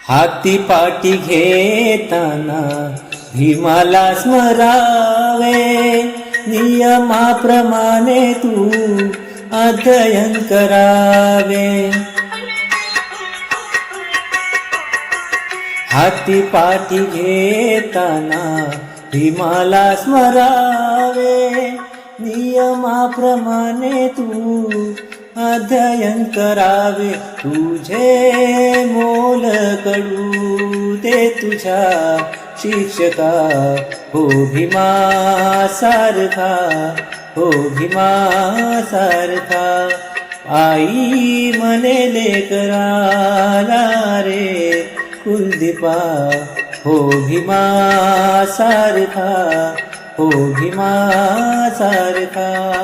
हाती पाटी घेताना भीमाला स्मरावे, नियमाप्रमाणे तू अध्ययन करावे. हाती पाटी घेताना भीमाला स्मरावे, नियमाप्रमाणे तू अध्ययन करावे. तुझे मोल कडू ते तुझ्या शिक्षका, हो भीमा सारखा, हो भीमा सारखा. आई म्हणे लेकराला रे कुलदीपा, हो भीमा सारखा, हो भीमा सारखा.